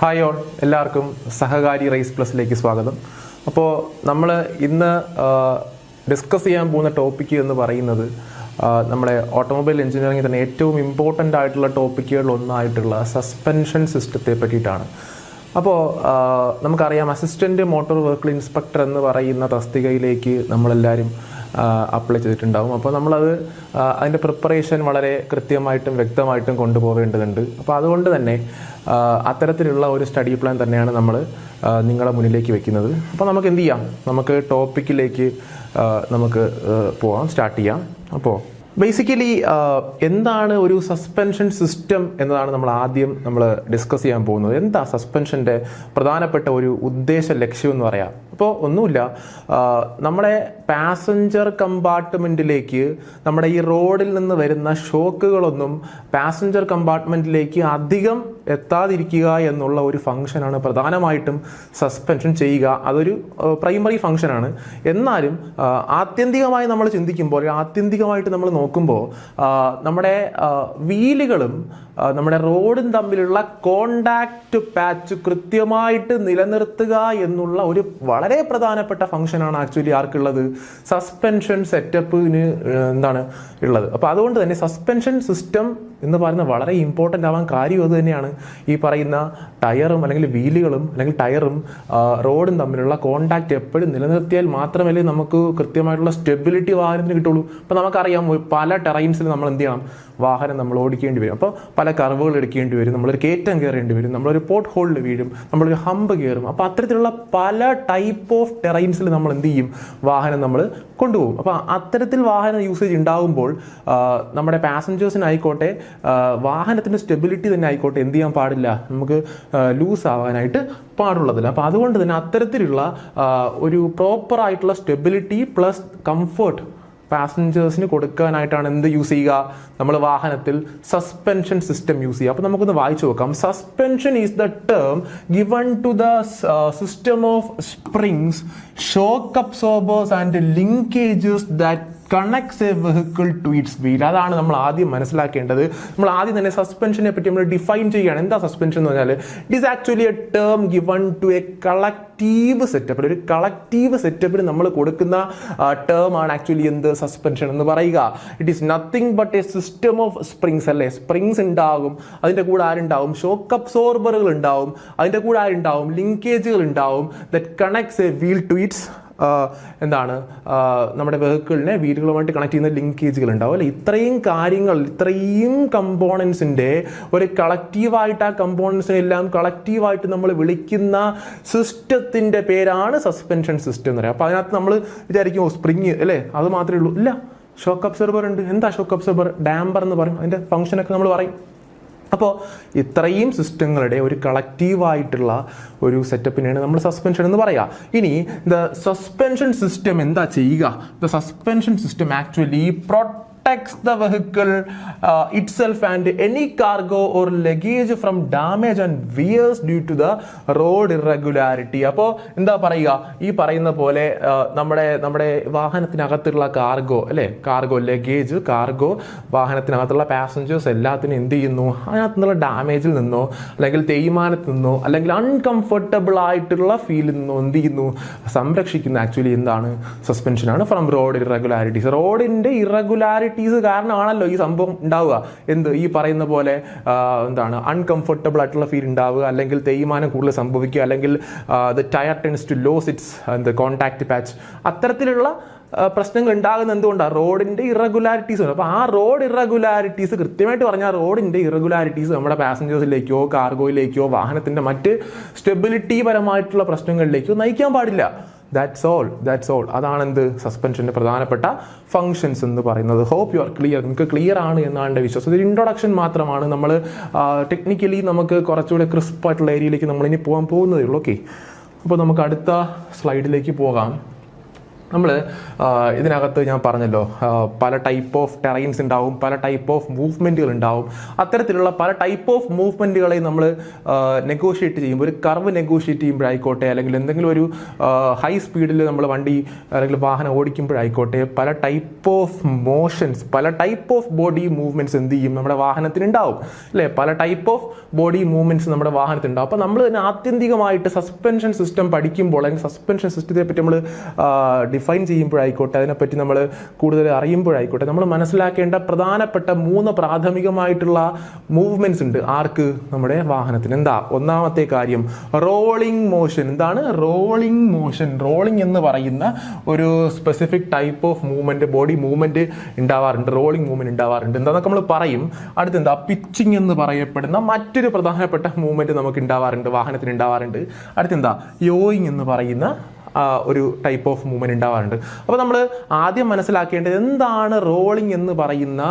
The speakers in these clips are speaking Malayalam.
ഹായ് ഓൾ, എല്ലാവർക്കും സഹകാരി റേസ് പ്ലസിലേക്ക് സ്വാഗതം. അപ്പോൾ നമ്മൾ ഇന്ന് ഡിസ്കസ് ചെയ്യാൻ പോകുന്ന ടോപ്പിക്ക് എന്ന് പറയുന്നത് നമ്മുടെ ഓട്ടോമൊബൈൽ എഞ്ചിനീയറിംഗിൽ തന്നെ ഏറ്റവും ഇമ്പോർട്ടൻ്റ് ആയിട്ടുള്ള ടോപ്പിക്കുകളിലൊന്നായിട്ടുള്ള സസ്പെൻഷൻ സിസ്റ്റത്തെ പറ്റിയിട്ടാണ്. അപ്പോൾ നമുക്കറിയാം, അസിസ്റ്റൻ്റ് മോട്ടോർ വെഹിക്കിൾ ഇൻസ്പെക്ടർ എന്ന് പറയുന്ന തസ്തികയിലേക്ക് നമ്മളെല്ലാവരും അപ്ലൈ ചെയ്തിട്ടുണ്ടാകും. അപ്പോൾ നമ്മളത് അതിൻ്റെ പ്രിപ്പറേഷൻ വളരെ കൃത്യമായിട്ടും വ്യക്തമായിട്ടും കൊണ്ടുപോകേണ്ടതുണ്ട്. അപ്പോൾ അതുകൊണ്ട് തന്നെ അത്തരത്തിലുള്ള ഒരു സ്റ്റഡി പ്ലാൻ തന്നെയാണ് നമ്മൾ നിങ്ങളുടെ മുന്നിലേക്ക് വെക്കുന്നത്. അപ്പോൾ നമുക്ക് എന്ത് ചെയ്യാം, നമുക്ക് ടോപ്പിക്കിലേക്ക് നമുക്ക് സ്റ്റാർട്ട് ചെയ്യാം. അപ്പോൾ ബേസിക്കലി എന്താണ് ഒരു സസ്പെൻഷൻ സിസ്റ്റം എന്നതാണ് നമ്മൾ ഡിസ്കസ് ചെയ്യാൻ പോകുന്നത്. എന്താ സസ്പെൻഷൻ്റെ പ്രധാനപ്പെട്ട ഒരു ഉദ്ദേശ ലക്ഷ്യം എന്ന് പറയാം. അപ്പോൾ ഒന്നുമില്ല, നമ്മുടെ പാസഞ്ചർ കമ്പാർട്ട്മെൻറ്റിലേക്ക് നമ്മുടെ ഈ റോഡിൽ നിന്ന് വരുന്ന ഷോക്കുകളൊന്നും പാസഞ്ചർ കമ്പാർട്ട്മെൻറ്റിലേക്ക് അധികം എത്താതിരിക്കുക എന്നുള്ള ഒരു ഫംഗ്ഷനാണ് പ്രധാനമായിട്ടും സസ്പെൻഷൻ ചെയ്യുക. അതൊരു പ്രൈമറി ഫംഗ്ഷനാണ്. എന്നാലും ആത്യന്തികമായി നമ്മൾ ചിന്തിക്കുമ്പോൾ, ആത്യന്തികമായിട്ട് നമ്മൾ നോക്കുമ്പോൾ നമ്മുടെ വീലുകളും നമ്മുടെ റോഡും തമ്മിലുള്ള കോണ്ടാക്റ്റ് പാച്ച് കൃത്യമായിട്ട് നിലനിർത്തുക എന്നുള്ള ഒരു വളരെ പ്രധാനപ്പെട്ട ഫംഗ്ഷനാണ് ആക്ച്വലി ആർക്കുള്ളത്, സസ്പെൻഷൻ സെറ്റപ്പിന് ഉള്ളത്. അപ്പോൾ അതുകൊണ്ട് തന്നെ സസ്പെൻഷൻ സിസ്റ്റം എന്ന് പറയുന്നത് വളരെ ഇമ്പോർട്ടൻ്റ് ആവാൻ കാര്യം അത് തന്നെയാണ്. ഈ പറയുന്ന ടയറും അല്ലെങ്കിൽ വീലുകളും അല്ലെങ്കിൽ ടയറും റോഡും തമ്മിലുള്ള കോണ്ടാക്റ്റ് എപ്പോഴും നിലനിർത്തിയാൽ മാത്രമല്ലേ നമുക്ക് കൃത്യമായിട്ടുള്ള സ്റ്റെബിലിറ്റി വാഹനത്തിന് കിട്ടുള്ളൂ. അപ്പോൾ നമുക്കറിയാം, പല ടെറൈൻസിൽ നമ്മൾ എന്ത് ചെയ്യണം, വാഹനം നമ്മൾ ഓടിക്കേണ്ടി വരും. അപ്പോൾ പല കർവുകൾ എടുക്കേണ്ടി വരും, നമ്മളൊരു കയറ്റം കയറേണ്ടി വരും, നമ്മളൊരു പോട്ട് ഹോളിൽ വീഴും, നമ്മളൊരു ഹമ്പ് കയറും. അപ്പോൾ അത്തരത്തിലുള്ള പല ടൈപ്പ് ഓഫ് ടെറൈൻസിൽ നമ്മൾ എന്ത് ചെയ്യും, വാഹനം നമ്മൾ കൊണ്ടുപോകും. അപ്പോൾ അത്തരത്തിൽ വാഹന യൂസേജ് ഉണ്ടാകുമ്പോൾ നമ്മുടെ പാസഞ്ചേഴ്സിനായിക്കോട്ടെ, വാഹനത്തിൻ്റെ സ്റ്റെബിലിറ്റി തന്നെ ആയിക്കോട്ടെ, എന്ത് ചെയ്യാൻ പാടില്ല, നമുക്ക് ലൂസ് ആവാനായിട്ട് പാടുള്ളതില്ല. അപ്പോൾ അതുകൊണ്ട് തന്നെ അത്തരത്തിലുള്ള ഒരു പ്രോപ്പറായിട്ടുള്ള സ്റ്റെബിലിറ്റി പ്ലസ് കംഫർട്ട് പാസഞ്ചേഴ്സിന് കൊടുക്കാനായിട്ടാണ് എന്ത് യൂസ് ചെയ്യുക, നമ്മൾ വാഹനത്തിൽ സസ്പെൻഷൻ സിസ്റ്റം യൂസ് ചെയ്യുക. അപ്പോൾ നമുക്കൊന്ന് വായിച്ചു നോക്കാം. Suspension is the term given to the system of springs, shock absorbers and linkages that connects a vehicle to its wheel. അതാണ് നമ്മൾ ആദ്യം മനസ്സിലാക്കേണ്ടത്. നമ്മൾ ആദ്യം തന്നെ സസ്പെൻഷനെ പറ്റി നമ്മൾ ഡിഫൈൻ ചെയ്യുകയാണ്. എന്താ സസ്പെൻഷൻ എന്ന് പറഞ്ഞാൽ, it is actually a term given to a collective സെറ്റപ്പിൽ, ഒരു കളക്റ്റീവ് സെറ്റപ്പിന് നമ്മൾ കൊടുക്കുന്ന ടേം ആണ് ആക്ച്വലി എന്ത്, സസ്പെൻഷൻ എന്ന് പറയുക. It is nothing but A system of springs. അല്ലേ, സ്പ്രിങ്സ് ഉണ്ടാകും, അതിൻ്റെ കൂടെ ആരുണ്ടാവും, ഷോക്ക് അബ്സോർബറുകൾ ഉണ്ടാവും, അതിൻ്റെ കൂടെ ആരുണ്ടാവും, ലിങ്കേജുകൾ ഉണ്ടാവും, that connects a wheel to its നമ്മുടെ വെഹിക്കിളിനെ വീലുകളുമായിട്ട് കണക്ട് ചെയ്യുന്ന ലിങ്കേജുകൾ ഉണ്ടാവും. അല്ലെ, ഇത്രയും കാര്യങ്ങൾ, ഇത്രയും കമ്പോണൻസിൻ്റെ ഒരു കളക്റ്റീവായിട്ട്, ആ കമ്പോണൻസിനെ എല്ലാം കളക്റ്റീവായിട്ട് നമ്മൾ വിളിക്കുന്ന സിസ്റ്റത്തിൻ്റെ പേരാണ് സസ്പെൻഷൻ സിസ്റ്റം എന്ന് പറയുക. അപ്പോൾ അതിനകത്ത് നമ്മൾ വിചാരിക്കും, സ്പ്രിങ് അല്ലേ, അത് മാത്രമേ ഉള്ളൂ. ഇല്ല, ഷോക്ക് അബ്സോർബർ ഉണ്ട്. എന്താ ഷോക്ക് അബ്സോർബർ? ഡാമ്പർ എന്ന് പറയും, അതിൻ്റെ ഫംഗ്ഷനൊക്കെ നമ്മൾ പറയും. അപ്പോൾ ഇത്രയും സിസ്റ്റങ്ങളുടെ ഒരു കളക്റ്റീവായിട്ടുള്ള ഒരു സെറ്റപ്പിനെയാണ് നമ്മൾ സസ്പെൻഷൻ എന്ന് പറയുക. ഇനി ദ സസ്പെൻഷൻ സിസ്റ്റം എന്താ ചെയ്യുക? The suspension system actually protects the vehicle itself and any cargo or luggage from damage and wears due to the road irregularity. അപ്പോൾ എന്താ പറയുക, ഈ പറയുന്ന പോലെ നമ്മുടെ വാഹനത്തിനകത്തുള്ള കാർഗോ, അല്ലേ, കാർഗോ ലഗേജ്, കാർഗോ, വാഹനത്തിനകത്തുള്ള പാസഞ്ചേഴ്സ് എല്ലാത്തിനും എന്ത് ചെയ്യുന്നു, അതിനകത്ത് നിന്നുള്ള ഡാമേജിൽ നിന്നോ അല്ലെങ്കിൽ തേയ്മാനത്തിൽ നിന്നോ അല്ലെങ്കിൽ അൺകംഫർട്ടബിൾ ആയിട്ടുള്ള ഫീലിൽ നിന്നോ എന്ത് ചെയ്യുന്നു, സംരക്ഷിക്കുന്ന ആക്ച്വലി എന്താണ്, സസ്പെൻഷനാണ്. ഫ്രം റോഡ് ഇറഗുലാരിറ്റീസ്, റോഡിൻ്റെ ഇറഗുലാരിറ്റി കാരണമാണല്ലോ ഈ സംഭവം ഉണ്ടാവുക. ഈ പറയുന്ന പോലെ അൺകംഫർട്ടബിൾ ആയിട്ടുള്ള ഫീൽ ഉണ്ടാവുക, അല്ലെങ്കിൽ തേയ്മാനം കൂടുതൽ സംഭവിക്കുക, അല്ലെങ്കിൽ the tyre tends to lose its contact patch. അത്തരത്തിലുള്ള പ്രശ്നങ്ങൾ ഉണ്ടാകുന്ന എന്തുകൊണ്ടാണ്, റോഡിൻ്റെ ഇറഗുലാരിറ്റീസ് ഉണ്ട്. അപ്പോൾ ആ റോഡ് ഇറഗുലാരിറ്റീസ്, കൃത്യമായിട്ട് പറഞ്ഞാൽ റോഡിൻ്റെ ഇറഗുലാരിറ്റീസ് നമ്മുടെ പാസഞ്ചേഴ്സിലേക്കോ കാർഗോയിലേക്കോ വാഹനത്തിൻ്റെ മറ്റ് സ്റ്റെബിലിറ്റി പരമായിട്ടുള്ള പ്രശ്നങ്ങളിലേക്കോ നയിക്കാൻ പാടില്ല. That's all. അതാണ് എന്ത്, സസ്പെൻഷൻ്റെ പ്രധാനപ്പെട്ട ഫങ്ഷൻസ് എന്ന് പറയുന്നത്. Hope you are clear. നിങ്ങൾക്ക് ക്ലിയർ ആണ് എന്നാണ് എൻ്റെ വിശ്വാസം. ഇതൊരു ഇൻട്രൊഡക്ഷൻ മാത്രമാണ്. നമ്മൾ ടെക്നിക്കലി നമുക്ക് കുറച്ചുകൂടെ ക്രിസ്പായിട്ടുള്ള ഏരിയയിലേക്ക് നമ്മളിനി പോകാൻ പോകുന്നതേ ഉള്ളൂ. ഓക്കെ, അപ്പോൾ നമുക്ക് അടുത്ത സ്ലൈഡിലേക്ക് പോകാം. നമ്മൾ ഇതിനകത്ത് ഞാൻ പറഞ്ഞല്ലോ പല ടൈപ്പ് ഓഫ് ടെറൈൻസ് ഉണ്ടാവും, പല ടൈപ്പ് ഓഫ് മൂവ്മെൻറ്റുകൾ ഉണ്ടാവും. അത്തരത്തിലുള്ള പല ടൈപ്പ് ഓഫ് മൂവ്മെൻറ്റുകളെ നമ്മൾ നെഗോഷിയേറ്റ് ചെയ്യുമ്പോൾ, ഒരു കർവ് നെഗോഷിയേറ്റ് ചെയ്യുമ്പോഴായിക്കോട്ടെ, അല്ലെങ്കിൽ എന്തെങ്കിലും ഒരു ഹൈ സ്പീഡിൽ നമ്മൾ വണ്ടി അല്ലെങ്കിൽ വാഹനം ഓടിക്കുമ്പോഴായിക്കോട്ടെ, പല ടൈപ്പ് ഓഫ് മോഷൻസ്, പല ടൈപ്പ് ഓഫ് ബോഡി മൂവ്മെൻറ്റ്സ് എന്ത് ചെയ്യും നമ്മുടെ വാഹനത്തിന് ഉണ്ടാവും അല്ലേ? പല ടൈപ്പ് ഓഫ് ബോഡി മൂവ്മെൻറ്റ്സ് നമ്മുടെ വാഹനത്തിന് ഉണ്ടാവും. അപ്പോൾ നമ്മൾ തന്നെ ആത്യന്തികമായിട്ട് സസ്പെൻഷൻ സിസ്റ്റം പഠിക്കുമ്പോൾ, അല്ലെങ്കിൽ സസ്പെൻഷൻ സിസ്റ്റത്തെ പറ്റി നമ്മൾ ഡിഫൈൻ ചെയ്യുമ്പോഴായിക്കോട്ടെ, അതിനെപ്പറ്റി നമ്മൾ കൂടുതൽ അറിയുമ്പോഴായിക്കോട്ടെ, നമ്മൾ മനസ്സിലാക്കേണ്ട പ്രധാനപ്പെട്ട 3 പ്രാഥമികമായിട്ടുള്ള മൂവ്മെൻറ്റ്സ് ഉണ്ട്. ആർക്ക്? നമ്മുടെ വാഹനത്തിന്. എന്താ? ഒന്നാമത്തെ കാര്യം റോളിംഗ് മോഷൻ. എന്താണ് റോളിംഗ് മോഷൻ? റോളിംഗ് എന്ന് പറയുന്ന ഒരു specific type of movement, body movement ഉണ്ടാവാറുണ്ട്, റോളിംഗ് മൂവ്മെൻറ്റ് ഉണ്ടാവാറുണ്ട്. എന്താണെന്നൊക്കെ നമ്മൾ പറയും. അടുത്തെന്താ? പിച്ചിങ് എന്ന് പറയപ്പെടുന്ന മറ്റൊരു പ്രധാനപ്പെട്ട മൂവ്മെൻറ്റ് നമുക്ക് ഉണ്ടാവാറുണ്ട്, വാഹനത്തിന് ഉണ്ടാവാറുണ്ട്. അടുത്തെന്താ? യോയിങ് എന്ന് പറയുന്ന ഒരു ടൈപ്പ് ഓഫ് മൂവ്മെൻറ്റ് ഉണ്ടാവാറുണ്ട്. അപ്പോൾ നമ്മൾ ആദ്യം മനസ്സിലാക്കേണ്ടത് എന്താണ് റോളിംഗ് എന്ന് പറയുന്ന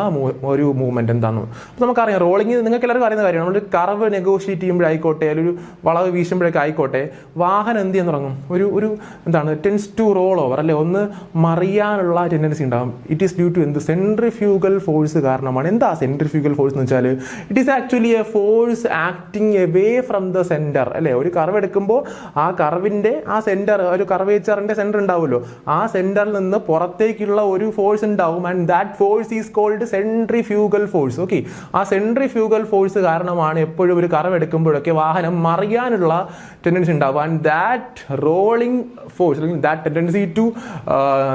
ഒരു മൂവ്മെൻറ്റ് എന്താണെന്ന്. അപ്പോൾ നമുക്കറിയാം റോളിംഗ് നിങ്ങൾക്ക് എല്ലാവർക്കും അറിയുന്ന കാര്യമാണ്. നമ്മളൊരു കർവ് നെഗോഷിയേറ്റ് ചെയ്യുമ്പോഴായിക്കോട്ടെ, അല്ലെങ്കിൽ ഒരു വളവ് വീശുമ്പോഴൊക്കെ ആയിക്കോട്ടെ, വാഹനം എന്ത് ചെയ്യാൻ തുടങ്ങും? ഒരു എന്താണ് ടെൻസ് ടു റോൾ ഓവർ അല്ലേ, ഒന്ന് മറിയാനുള്ള ടെൻഡൻസി ഉണ്ടാകും. ഇറ്റ് ഈസ് ഡ്യൂ ടു എന്ത്? സെൻട്രിഫ്യൂഗൽ ഫോഴ്സ് കാരണമാണ്. എന്താ സെൻട്രിഫ്യൂഗൽ ഫോഴ്സ് എന്ന് വെച്ചാൽ? It is actually A force acting away from the centre അല്ലേ. ഒരു കർവ് എടുക്കുമ്പോൾ ആ കർവിൻ്റെ ആ സെൻറ്റർ, ഒരു കർവേച്ചറിന്റെ സെന്റർ ഉണ്ടാവുമല്ലോ, ആ സെന്ററിൽ നിന്ന് പുറത്തേക്കുള്ള ഒരു ഫോഴ്സ് ഉണ്ടാവും. And that force is called centrifugal force. Okay, ആ സെൻട്രിഫ്യൂഗൽ ഫോഴ്സ് കാരണമാണ് എപ്പോഴും ഒരു കർവ് എടുക്കുമ്പോഴൊക്കെ വാഹനം മറിയാനുള്ള ടെൻഡൻസി ഉണ്ടാവും. ആൻഡ് ദാറ്റ് റോളിംഗ് ഫോഴ്സ്, അല്ലെങ്കിൽ ദാറ്റ് ടെൻഡൻസി ടു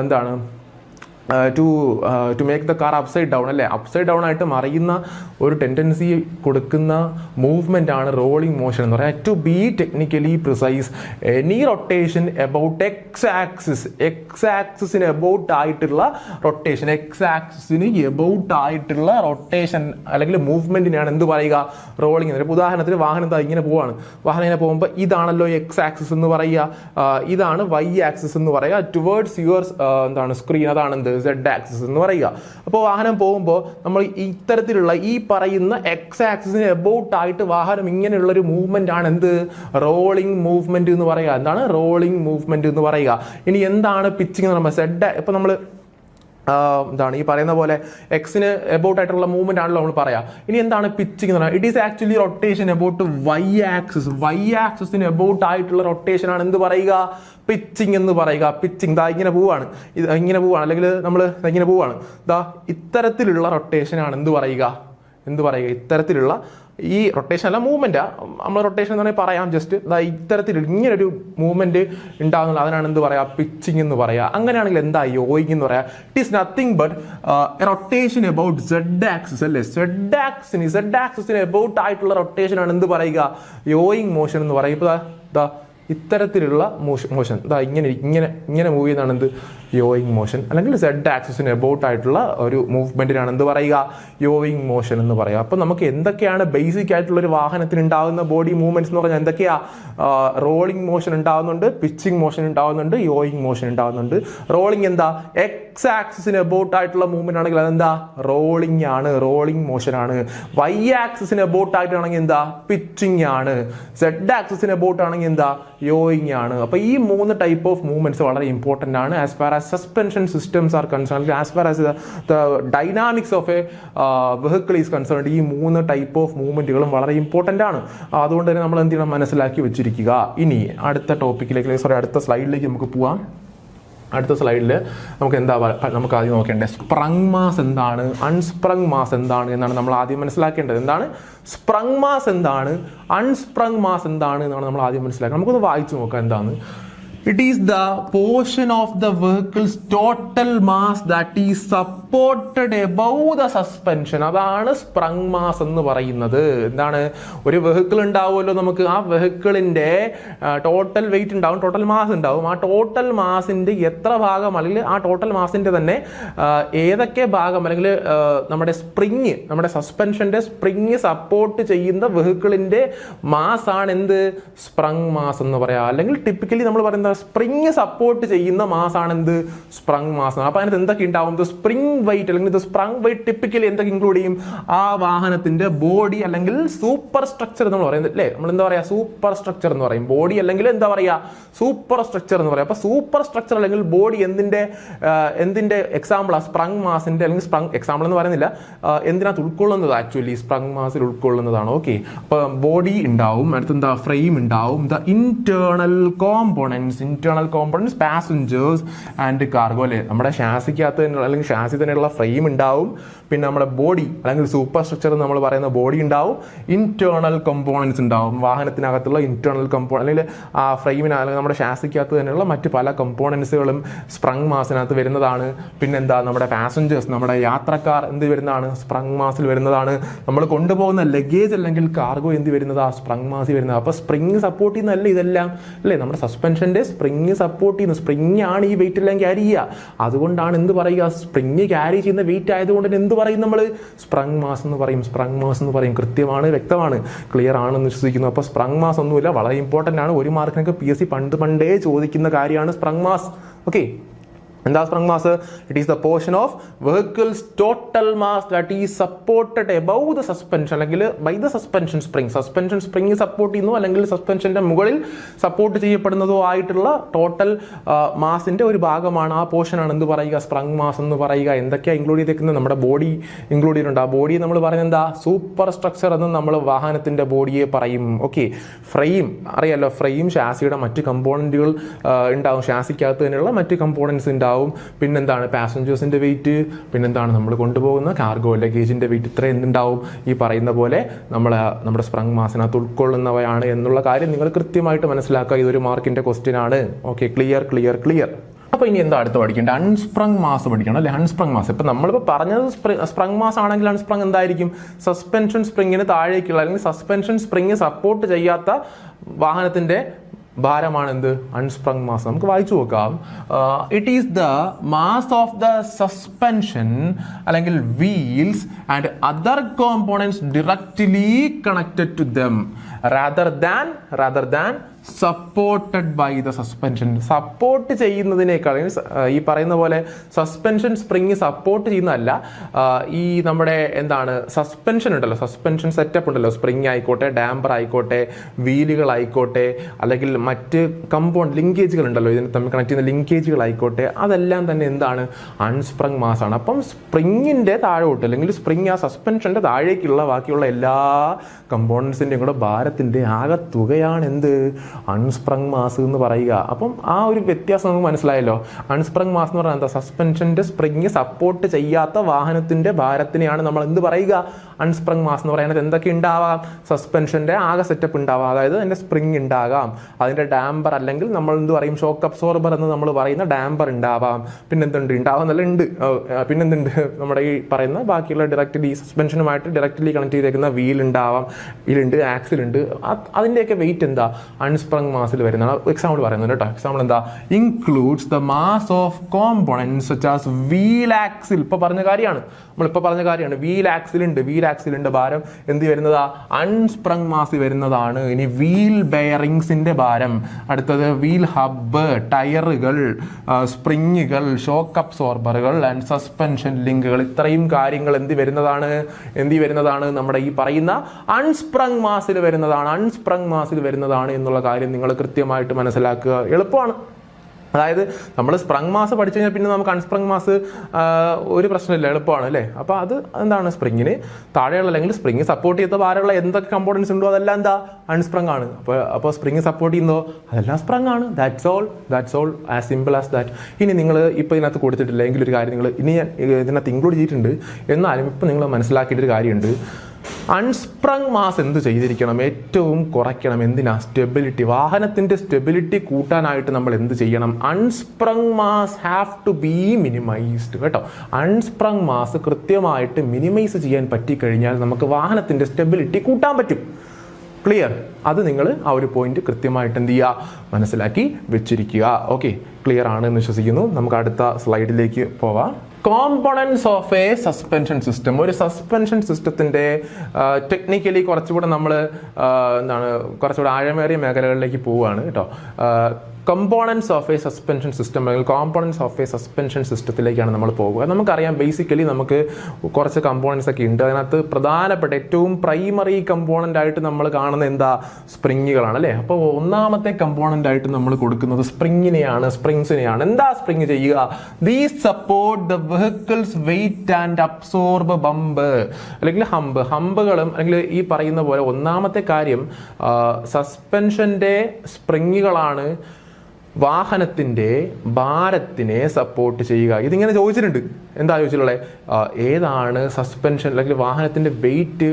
എന്താണ് to make the car upside down അല്ലേ, അപ്സൈഡ് ഡൗൺ ആയിട്ട് മറിയുന്ന ഒരു ടെൻഡൻസി കൊടുക്കുന്ന മൂവ്മെൻ്റ് ആണ് റോളിംഗ് മോഷൻ എന്ന് പറയുന്നത്. To be technically precise, any rotation about X ആക്സിസിന് എബൌട്ട് ആയിട്ടുള്ള റൊട്ടേഷൻ, എക്സ് ആക്സിസിന് എബൌട്ട് ആയിട്ടുള്ള റൊട്ടേഷൻ അല്ലെങ്കിൽ മൂവ്മെൻറ്റിനാണ് എന്ത് പറയുക? റോളിംഗ് എന്ന്. ഉദാഹരണത്തിന് വാഹനം ഇങ്ങനെ പോവാണ്, വാഹനം ഇങ്ങനെ പോകുമ്പോൾ ഇതാണല്ലോ എക്സ് ആക്സിസ് എന്ന് പറയുക, ഇതാണ് വൈ ആക്സിസ് എന്ന് പറയുക. ടുവേർഡ്സ് യുവർ സ്ക്രീൻ അതാണ് എന്ത്? സെഡ് ആക്സിസ് എന്ന് പറയുക. അപ്പോൾ വാഹനം പോകുമ്പോൾ നമ്മൾ ഇത്തരത്തിലുള്ള ഈ പറയുന്ന എക്സ് ആക്സിസിന് എബൌട്ട് ആയിട്ട് വാഹനം ഇങ്ങനെയുള്ള ഒരു മൂവ്മെന്റ് ആണ് എന്ത്? റോളിംഗ് മൂവ്മെന്റ് എന്ന് പറയുക. എന്താണ് റോളിംഗ് മൂവ്മെന്റ് എന്ന് പറയുക? ഇനി എന്താണ് പിച്ചിങ് എന്ന് പറയുമ്പോൾ? സെഡ്, ഇപ്പൊ നമ്മൾ എന്താണ് ഈ പറയുന്ന പോലെ എക്സിന് എബൌട്ട് ആയിട്ടുള്ള മൂവ്മെന്റ് ആണല്ലോ നമ്മൾ പറയാം. ഇനി എന്താണ് പിച്ചിങ് എന്ന് പറയുന്നത്? It is actually rotation about Y axis. Y ആക്സിസിന് എബൌട്ട് ആയിട്ടുള്ള റൊട്ടേഷൻ ആണ് എന്ത് പറയുക? പിച്ചിങ് എന്ന് പറയുക. പിച്ചിങ് ദാ ഇങ്ങനെ പോവാണ്, ഇങ്ങനെ പോവാണ്, അല്ലെങ്കിൽ നമ്മൾ ഇങ്ങനെ പോവാണ്, ദാ ഇത്തരത്തിലുള്ള റൊട്ടേഷൻ ആണ് എന്ത് പറയുക? ഇത്തരത്തിലുള്ള ഈ റൊട്ടേഷൻ അല്ല, മൂവ്മെന്റ്. നമ്മൾ റൊട്ടേഷൻ എന്ന് പറഞ്ഞാൽ പറയാം, ജസ്റ്റ് ഇത്തരത്തിൽ ഇങ്ങനൊരു മൂവ്മെന്റ് ഉണ്ടാകുന്നില്ല, അതിനാണ് എന്ത് പറയാ? പിച്ചിങ് എന്ന് പറയാ. അങ്ങനെയാണെങ്കിൽ എന്താ യോയിങ് എന്ന് പറയാ? It is nothing but rotation about Z axis അല്ലേ. സെഡ് ആക്സിസിന് എബൌട്ട് ആയിട്ടുള്ള റൊട്ടേഷൻ ആണ് എന്ത് പറയുക? യോയിങ് മോഷൻ എന്ന് പറയും. ഇപ്പൊ ഇത്തരത്തിലുള്ള മോഷൻ ഇങ്ങനെ മൂവ് ചെയ്യുന്നതാണ് എന്ത്? യോയിങ് മോഷൻ. അല്ലെങ്കിൽ സെഡ് ആക്സിസിന് എബൌട്ട് ആയിട്ടുള്ള ഒരു മൂവ്മെന്റിനാണ് എന്ത് പറയുക? യോയിങ് മോഷൻ എന്ന് പറയുക. അപ്പോൾ നമുക്ക് എന്തൊക്കെയാണ് ബേസിക് ആയിട്ടുള്ള ഒരു വാഹനത്തിന് ഉണ്ടാകുന്ന ബോഡി മൂവ്മെന്റ്സ് എന്ന് പറഞ്ഞാൽ എന്തൊക്കെയാ? റോളിംഗ് മോഷൻ ഉണ്ടാകുന്നുണ്ട്, പിച്ചിങ് മോഷൻ ഉണ്ടാകുന്നുണ്ട്, യോയിങ് മോഷൻ ഉണ്ടാകുന്നുണ്ട്. റോളിംഗ് എന്താ? എക്സ് ആക്സിസിന് എബൌട്ട് ആയിട്ടുള്ള മൂവ്മെന്റ് ആണെങ്കിൽ അതെന്താ? റോളിംഗ് ആണ്, റോളിംഗ് മോഷൻ ആണ്. വൈ ആക്സിസിന് എബൌട്ട് ആയിട്ടാണെങ്കിൽ എന്താ? പിച്ചിങ് ആണ്. സെഡ് ആക്സിസിന് എബൌട്ട് ആണെങ്കിൽ എന്താ? യോയിങ് ആണ്. അപ്പോൾ ഈ 3 ടൈപ്പ് ഓഫ് മൂവ്മെന്റ്സ് വളരെ ഇമ്പോർട്ടൻ്റ് ആണ് as far as suspension systems are concerned, as far as the dynamics of A vehicle is concerned. ഈ 3 ടൈപ്പ് ഓഫ് മൂവ്മെന്റുകളും വളരെ ഇമ്പോർട്ടൻ്റ് ആണ്. അതുകൊണ്ട് തന്നെ നമ്മൾ എന്ത് ചെയ്യണം? മനസ്സിലാക്കി വെച്ചിരിക്കുക. ഇനി അടുത്ത സ്ലൈഡിലേക്ക് നമുക്ക് പോവാം. അടുത്ത സ്ലൈഡിൽ നമുക്ക് ആദ്യം നോക്കേണ്ടത് സ്പ്രങ് മാസ് എന്താണ്, അൺസ്പ്രങ് മാസ് എന്താണ് എന്നാണ് നമ്മൾ ആദ്യം മനസ്സിലാക്കേണ്ടത്. എന്താണ് സ്പ്രങ് മാസ്, എന്താണ് അൺസ്പ്രങ് മാസ് എന്താണ് എന്നാണ് നമ്മൾ ആദ്യം മനസ്സിലാക്കുന്നത്. നമുക്കൊന്ന് വായിച്ചു നോക്കാം എന്താണ്. It is the portion of the vehicle's total mass that is supported above the suspension. അതാണ് സ്പ്രങ് മാസ് എന്ന് പറയുന്നത്. എന്താണ്? ഒരു വെഹിക്കിൾ ഉണ്ടാവുമല്ലോ നമുക്ക്, ആ വെഹിക്കിളിന്റെ ടോട്ടൽ വെയിറ്റ് ഉണ്ടാവും, ടോട്ടൽ മാസ് ഉണ്ടാവും. ആ ടോട്ടൽ മാസിന്റെ എത്ര ഭാഗം, അല്ലെങ്കിൽ ആ ടോട്ടൽ മാസിന്റെ തന്നെ ഏതൊക്കെ ഭാഗം, അല്ലെങ്കിൽ നമ്മുടെ സ്പ്രിങ്, നമ്മുടെ സസ്പെൻഷന്റെ സ്പ്രിങ് സപ്പോർട്ട് ചെയ്യുന്ന വെഹിക്കിളിന്റെ മാസ് ആണ് എന്ത്? സ്പ്രങ് മാസ് എന്ന് പറയാം. അല്ലെങ്കിൽ ടിപ്പിക്കലി നമ്മൾ പറയുന്ന സ്പ്രിങ് സപ്പോർട്ട് ചെയ്യുന്ന മാസാണ് എന്ത്? സ്പ്രങ് മാസം. അപ്പൊ അതിനകത്ത് എന്തൊക്കെ ഉണ്ടാവും? സ്പ്രിങ് വെയിറ്റ് അല്ലെങ്കിൽ സ്പ്രങ് വെയിറ്റ് ടിപ്പിക്കലി എന്തൊക്കെ ഇൻക്ലൂഡ് ചെയ്യും? ആ വാഹനത്തിന്റെ ബോഡി അല്ലെങ്കിൽ സൂപ്പർ സ്ട്രക്ചർ നമ്മൾ പറയുന്നത് അല്ലേ? നമ്മൾ എന്താ പറയാ? സൂപ്പർ സ്ട്രക്ചർ എന്ന് പറയും. ബോഡി അല്ലെങ്കിൽ എന്താ പറയാ? സൂപ്പർ സ്ട്രക്ചർ എന്ന് പറയാം. അപ്പൊ സൂപ്പർ സ്ട്രക്ചർ അല്ലെങ്കിൽ ബോഡി എന്തിന്റെ എക്സാമ്പിൾ ആ? സ്പ്രങ് മാസിന്റെ അല്ലെങ്കിൽ സ്പ്രങ് എക്സാമ്പിൾ എന്ന് പറയുന്നില്ല, എന്തിനകത്ത് ഉൾക്കൊള്ളുന്നത്? ആക്ച്വലി സ്പ്രങ് മാസിൽ ഉൾക്കൊള്ളുന്നതാണ്. ഓക്കെ, അപ്പൊ ബോഡി ഉണ്ടാവും, അടുത്തെന്താ? ഫ്രെയിം ഉണ്ടാവും, the internal components passengers and cargo അല്ലേ? നമ്മുടെ ഷാസിക്കകത്ത് അല്ലെങ്കിൽ ഷാസി തന്നെയുള്ള ഫ്രെയിം ഉണ്ടാവും, പിന്നെ നമ്മുടെ ബോഡി അല്ലെങ്കിൽ സൂപ്പർ സ്ട്രക്ചർ നമ്മൾ പറയുന്ന ബോഡി ഉണ്ടാവും, ഇന്റേണൽ കമ്പോണൻസ് ഉണ്ടാവും, വാഹനത്തിനകത്തുള്ള ഇന്റേണൽ കമ്പോണൻസ് അല്ലെങ്കിൽ ആ ഫ്രെയിമിന് അല്ലെങ്കിൽ നമ്മുടെ ഷാസിക്കകത്ത് തന്നെയുള്ള മറ്റ് പല കമ്പോണൻസുകളും സ്പ്രങ് മാസിനകത്ത് വരുന്നതാണ്. പിന്നെന്താ? നമ്മുടെ പാസഞ്ചേഴ്സ്, നമ്മുടെ യാത്രക്കാർ എന്ത് വരുന്നതാണ്? സ്പ്രങ് മാസിൽ വരുന്നതാണ്. നമ്മൾ കൊണ്ടുപോകുന്ന ലഗേജ് അല്ലെങ്കിൽ കാർഗോ എന്ത് വരുന്നതാ? സ്പ്രങ് മാസിൽ വരുന്നത്. അപ്പൊ സ്പ്രിങ് സപ്പോർട്ട് ചെയ്യുന്നതല്ല ഇതെല്ലാം അല്ലേ? നമ്മുടെ സസ്പെൻഷന്റെ സ്പ്രിങ് സപ്പോർട്ട് ചെയ്യുന്നു. സ്പ്രിങ് ആണ് ഈ വെയിറ്റ് എല്ലാം ക്യാരി ചെയ്യുക. അതുകൊണ്ടാണ് എന്ത് പറയുക? സ്പ്രിങ് ക്യാരി ചെയ്യുന്ന വെയിറ്റ് ആയതുകൊണ്ട് എന്ത് പറയും? നമ്മൾ സ്പ്രങ് മാസ് എന്ന് പറയും. സ്പ്രങ് മാസ് എന്ന് പറയും. കൃത്യമാണ്, വ്യക്തമാണ്, ക്ലിയർ ആണെന്ന് വിശ്വസിക്കുന്നു. അപ്പൊ സ്പ്രങ് മാസ് ഒന്നുമില്ല, വളരെ ഇമ്പോർട്ടന്റ് ആണ്. 1 മാർക്കിനൊക്കെ PSC പണ്ടേ ചോദിക്കുന്ന കാര്യമാണ് സ്പ്രങ് മാസ്. ഓക്കെ, എന്താ sprung mass? It is the portion of vehicles total mass that is supported above the suspension അല്ലെങ്കിൽ by the suspension spring. Suspension spring support ചെയ്യുന്നു അല്ലെങ്കിൽ സസ്പെൻഷന്റെ മുകളിൽ സപ്പോർട്ട് ചെയ്യപ്പെടുന്നതോ ആയിട്ടുള്ള ടോട്ടൽ മാസിന്റെ ഒരു ഭാഗമാണ്. ആ പോർഷനാണ് എന്ത് പറയുക? സ്പ്രങ് മാസ് എന്ന് പറയുക. എന്തൊക്കെയാണ് ഇൻക്ലൂഡ് ചെയ്തേക്കുന്നത്? നമ്മുടെ ബോഡി ഇൻക്ലൂഡ് ചെയ്തിട്ടുണ്ട്. ആ ബോഡി നമ്മൾ പറയുന്നത് എന്താ? സൂപ്പർ സ്ട്രക്ചർ എന്ന് നമ്മൾ വാഹനത്തിന്റെ ബോഡിയെ പറയും. ഓക്കെ, ഫ്രെയിം അറിയാലോ, ഫ്രെയിം ഷാസിയുടെ മറ്റ് കമ്പോണന്റുകൾ ഉണ്ടാവും, ഷാസിക്കകത്ത് തന്നെയുള്ള മറ്റ് കമ്പോണൻസ് ഉണ്ടാവും. പിന്നെന്താണ്? പാസഞ്ചേഴ്സിന്റെ വെയിറ്റ്, പിന്നെന്താണ്? നമ്മൾ കൊണ്ടുപോകുന്ന കാർഗോ ലഗേജിന്റെ വെയിറ്റ്, ഇത്ര എന്തുണ്ടാവും? ഈ പറയുന്ന പോലെ നമ്മുടെ സ്പ്രങ് മാസിനകത്ത് ഉൾക്കൊള്ളുന്നവയാണ് എന്നുള്ള കാര്യം നിങ്ങൾ കൃത്യമായിട്ട് മനസ്സിലാക്കുക. ഇതൊരു മാർക്കിന്റെ ക്വസ്റ്റ്യൻ ആണ്. Okay, clear. അപ്പൊ ഇനി എന്താ അടുത്ത് പഠിക്കേണ്ടത്? അൺസ്പ്രങ് മാസ് പഠിക്കണം അല്ലെ? Unsprung mass. ഇപ്പൊ നമ്മളിപ്പോ പറഞ്ഞത് സ്പ്രങ് മാസ് ആണെങ്കിൽ അൺസ്പ്രങ് എന്തായിരിക്കും? സസ്പെൻഷൻ സ്പ്രിങ്ങിന് താഴേക്കുള്ള അല്ലെങ്കിൽ സസ്പെൻഷൻ സ്പ്രിങ് സപ്പോർട്ട് ചെയ്യാത്ത വാഹനത്തിന്റെ ഭാരമാണ് എന്ത്? Unsprung mass. നമുക്ക് വായിച്ചു നോക്കാം. It is the mass of the suspension അല്ലെങ്കിൽ wheels and other components directly connected to them rather than supported by the suspension. Support ചെയ്യുന്നതിനേക്കാൾ ഈ പറയുന്ന പോലെ സസ്പെൻഷൻ സ്പ്രിങ് സപ്പോർട്ട് ചെയ്യുന്നതല്ല, ഈ നമ്മുടെ എന്താണ് സസ്പെൻഷൻ ഉണ്ടല്ലോ, സസ്പെൻഷൻ സെറ്റപ്പ് ഉണ്ടല്ലോ, സ്പ്രിങ് ആയിക്കോട്ടെ, ഡാമ്പർ ആയിക്കോട്ടെ, വീലുകൾ ആയിക്കോട്ടെ, അല്ലെങ്കിൽ മറ്റ് കമ്പൗണ്ട് ലിങ്കേജുകൾ ഉണ്ടല്ലോ, ഇതിന് തമ്മിൽ കണക്ട് ചെയ്യുന്ന ലിങ്കേജുകൾ ആയിക്കോട്ടെ, അതെല്ലാം തന്നെ എന്താണ്? അൺസ്പ്രങ് മാസ് ആണ്. അപ്പം സ്പ്രിങ്ങിന്റെ താഴോട്ട് അല്ലെങ്കിൽ സ്പ്രിങ് ആ സസ്പെൻഷന്റെ താഴേക്കുള്ള ബാക്കിയുള്ള എല്ലാ കമ്പോണൻസിന്റെയും കൂടെ ഭാരത്തിന്റെ ആകത്തുകയാണ് എന്ത്? അൺസ്പ്രങ് മാസ് എന്ന് പറയുക. അപ്പം ആ ഒരു വ്യത്യാസം നമുക്ക് മനസ്സിലായല്ലോ. അൺസ്പ്രങ് മാസ് എന്ന് പറഞ്ഞാൽ എന്താ? സസ്പെൻഷന്റെ സ്പ്രിങ് സപ്പോർട്ട് ചെയ്യാത്ത വാഹനത്തിന്റെ ഭാരത്തിനെയാണ് നമ്മൾ എന്ത് പറയുക? അൺസ്പ്രങ് മാസ് എന്ന് പറയുന്നത്. എന്തൊക്കെ ഉണ്ടാവാം? സസ്പെൻഷന്റെ ആകെ സെറ്റപ്പ് ഉണ്ടാവാം, അതായത് അതിന്റെ സ്പ്രിങ് ഉണ്ടാകാം, അതിന്റെ ഡാമ്പർ അല്ലെങ്കിൽ നമ്മൾ എന്ത് പറയും? ഷോക്ക് അബ്സോർബർ എന്ന് നമ്മൾ പറയുന്ന ഡാമ്പർ ഉണ്ടാവാം, പിന്നെന്തുണ്ട്? ഉണ്ടാവാന്നല്ല ഉണ്ട്, പിന്നെന്തുണ്ട്? നമ്മുടെ ഈ പറയുന്ന ബാക്കിയുള്ള ഡയറക്റ്റ്ലി സസ്പെൻഷനുമായിട്ട് ഡയറക്റ്റ്ലി കണക്ട് ചെയ്തേക്കുന്ന വീൽ ഉണ്ടാവാം, വീലുണ്ട്, ആക്സിൽ ഉണ്ട്. അതിന്റെയൊക്കെ വെയിറ്റ് എന്താ? അൺസ്പ്രങ് മാസിൽ വരുന്നതാണ്. എക്സാമ്പിൾ പറയുന്നത് കേട്ടോ. എക്സാമ്പിൾ എന്താ? Includes the mass of components such as wheel axle. ഇപ്പൊ പറഞ്ഞ കാര്യമാണ്, നമ്മളിപ്പോൾ പറഞ്ഞ കാര്യമാണ്. വീൽ ആക്സിലുണ്ട് ഭാരം എന്ത് വരുന്നതാ? അൺസ്പ്രങ് മാസ് വരുന്നതാണ്. ഇനി വീൽ ബെയറിങ്സിന്റെ ഭാരം, അടുത്തത് വീൽ ഹബ്ബ്, ടയറുകൾ, സ്പ്രിങ്ങുകൾ, ഷോക്ക് അബ്സോർബറുകൾ ആൻഡ് സസ്പെൻഷൻ ലിങ്കുകൾ, ഇത്രയും കാര്യങ്ങൾ എന്ത് വരുന്നതാണ്? നമ്മുടെ ഈ പറയുന്ന അൺസ്പ്രങ് മാസിൽ വരുന്നതാണ് എന്നുള്ള കാര്യം നിങ്ങൾ കൃത്യമായിട്ട് മനസ്സിലാക്കുക. എളുപ്പമാണ്. അതായത് നമ്മൾ സ്പ്രങ് മാസ് പഠിച്ചു കഴിഞ്ഞാൽ പിന്നെ നമുക്ക് അൺസ്പ്രങ് മാസ് ഒരു പ്രശ്നമില്ല, എളുപ്പമാണ് അല്ലേ? അപ്പോൾ അത് എന്താണ്? സ്പ്രിങ്ങിന് താഴെയുള്ള അല്ലെങ്കിൽ സ്പ്രിങ് സപ്പോർട്ട് ചെയ്ത ഭാരമുള്ള എന്തൊക്കെ കമ്പോണൻസ് ഉണ്ടോ അതെല്ലാം എന്താ? അൺസ്പ്രങ് ആണ്. അപ്പോൾ സ്പ്രിങ് സപ്പോർട്ട് ചെയ്യുന്നതോ അതെല്ലാം സ്പ്രങ് ആണ്. That's all as simple as that. ഇനി നിങ്ങൾ ഇപ്പോൾ ഇതിനകത്ത് കൊടുത്തിട്ടില്ല എങ്കിൽ ഒരു കാര്യം നിങ്ങൾ ഇനി ഞാൻ ഇതിനകത്ത് ഇൻക്ലൂഡ് ചെയ്തിട്ടുണ്ട്, എന്നാലും ഇപ്പോൾ നിങ്ങൾ മനസ്സിലാക്കിയിട്ടൊരു കാര്യമുണ്ട്. അൺസ്പ്രങ് മാസ് എന്ത് ചെയ്തിരിക്കണം? ഏറ്റവും കുറയ്ക്കണം. എന്തിനാ? സ്റ്റെബിലിറ്റി. വാഹനത്തിന്റെ സ്റ്റെബിലിറ്റി കൂട്ടാനായിട്ട് നമ്മൾ എന്ത് ചെയ്യണം? Unsprung mass have to be minimised കേട്ടോ. അൺസ്പ്രങ് മാസ് കൃത്യമായിട്ട് മിനിമൈസ് ചെയ്യാൻ പറ്റിക്കഴിഞ്ഞാൽ നമുക്ക് വാഹനത്തിന്റെ സ്റ്റെബിലിറ്റി കൂട്ടാൻ പറ്റും. ക്ലിയർ? അത് നിങ്ങൾ ആ ഒരു പോയിന്റ് കൃത്യമായിട്ട് എന്ത് ചെയ്യുക? മനസ്സിലാക്കി വെച്ചിരിക്കുക. ഓക്കെ, ക്ലിയർ ആണെന്ന് വിശ്വസിക്കുന്നു. നമുക്ക് അടുത്ത സ്ലൈഡിലേക്ക് പോവാം. Components of A suspension system. ഒരു സസ്പെൻഷൻ സിസ്റ്റത്തിന്റെ ടെക്നിക്കലി കുറച്ചുകൂടെ നമ്മൾ കുറച്ചുകൂടെ ആഴമേറിയ മേഖലകളിലേക്ക് പോവുകയാണ് കേട്ടോ. Components of A suspension system അല്ലെങ്കിൽ കോമ്പോണൻസ് ഓഫ് എ സസ്പെൻഷൻ സിസ്റ്റത്തിലേക്കാണ് നമ്മൾ പോകുക. നമുക്കറിയാം ബേസിക്കലി നമുക്ക് കുറച്ച് കമ്പോണൻസ് ഒക്കെ ഉണ്ട്. അതിനകത്ത് പ്രധാനപ്പെട്ട ഏറ്റവും പ്രൈമറി കമ്പോണൻ്റ് ആയിട്ട് നമ്മൾ കാണുന്ന എന്താ, സ്പ്രിങ്ങുകളാണ് അല്ലേ. അപ്പോൾ ഒന്നാമത്തെ കമ്പോണൻ്റ് ആയിട്ട് നമ്മൾ കൊടുക്കുന്നത് സ്പ്രിങ്സിനെയാണ്. എന്താ സ്പ്രിങ് ചെയ്യുക? These support the vehicle's weight and absorb bump അല്ലെങ്കിൽ ഹമ്പുകളും അല്ലെങ്കിൽ ഈ പറയുന്ന പോലെ ഒന്നാമത്തെ കാര്യം സസ്പെൻഷന്റെ സ്പ്രിങ്ങുകളാണ് വാഹനത്തിന്റെ ഭാരത്തിനെ സപ്പോർട്ട് ചെയ്യുക. ഇതിങ്ങനെ ചോദിച്ചിട്ടുണ്ട്. എന്താ ചോദിച്ചിട്ടുള്ളത്? ഏതാണ് സസ്പെൻഷൻ അല്ലെങ്കിൽ വാഹനത്തിന്റെ വെയിറ്റ്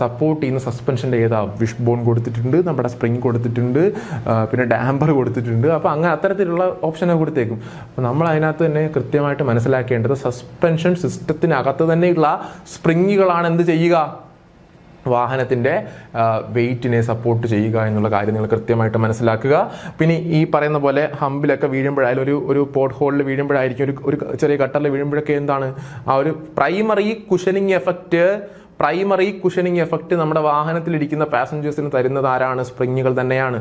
സപ്പോർട്ട് ചെയ്യുന്ന സസ്പെൻഷന്റെ ഏതാ? വിഷ് ബോൺ കൊടുത്തിട്ടുണ്ട്, നമ്മുടെ സ്പ്രിങ് കൊടുത്തിട്ടുണ്ട്, പിന്നെ ഡാമ്പർ കൊടുത്തിട്ടുണ്ട്. അപ്പോൾ അങ്ങനെ അത്തരത്തിലുള്ള ഓപ്ഷനൊക്കെ കൊടുത്തേക്കും. അപ്പോൾ നമ്മൾ അതിനകത്ത് തന്നെ കൃത്യമായിട്ട് മനസ്സിലാക്കേണ്ടത് സസ്പെൻഷൻ സിസ്റ്റത്തിനകത്ത് തന്നെയുള്ള സ്പ്രിങ്ങുകളാണ് എന്ത് ചെയ്യുക, വാഹനത്തിൻ്റെ വെയിറ്റിനെ സപ്പോർട്ട് ചെയ്യുക എന്നുള്ള കാര്യം നിങ്ങൾ കൃത്യമായിട്ട് മനസ്സിലാക്കുക. പിന്നെ ഈ പറയുന്ന പോലെ ഹമ്പിലൊക്കെ വീഴുമ്പോഴായാലും ഒരു പോട്ട് ഹോളിൽ വീഴുമ്പോഴായിരിക്കും ഒരു ചെറിയ ഗട്ടറിൽ വീഴുമ്പോഴൊക്കെ എന്താണ് ആ ഒരു പ്രൈമറി കുഷനിങ് എഫക്റ്റ് നമ്മുടെ വാഹനത്തിലിരിക്കുന്ന പാസഞ്ചേഴ്സിന് തരുന്നത് ആരാണ്? സ്പ്രിങ്ങുകൾ തന്നെയാണ്.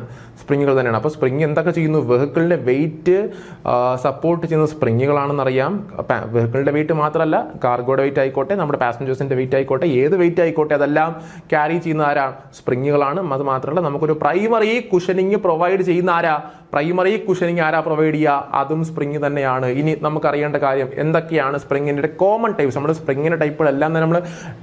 അപ്പോൾ സ്പ്രിങ് എന്തൊക്കെ ചെയ്യുന്നു? വെഹിക്കിളിന്റെ വെയിറ്റ് സപ്പോർട്ട് ചെയ്യുന്ന സ്പ്രിങ്ങുകളാണെന്നറിയാം. വെഹിക്കിളിന്റെ വെയിറ്റ് മാത്രമല്ല, കാർഗോയുടെ വെയിറ്റ് ആയിക്കോട്ടെ, നമ്മുടെ പാസഞ്ചേഴ്സിന്റെ വെയിറ്റ് ആയിക്കോട്ടെ, ഏത് വെയിറ്റ് ആയിക്കോട്ടെ, അതെല്ലാം ക്യാരി ചെയ്യുന്ന ആരാ? സ്പ്രിങ്ങുകളാണ്. അത് മാത്രമല്ല നമുക്കൊരു പ്രൈമറി കുഷനിങ് പ്രൊവൈഡ് ചെയ്യുന്ന ആരാ? പ്രൊവൈഡ് ചെയ്യുക? അതും സ്പ്രിങ് തന്നെയാണ്. ഇനി നമുക്കറിയേണ്ട കാര്യം എന്തൊക്കെയാണ് സ്പ്രിങ്ങിന്റെ കോമൺ ടൈപ്സ്. നമ്മുടെ സ്പ്രിങ്ങിന്റെ ടൈപ്പുകളെല്ലാം തന്നെ നമ്മൾ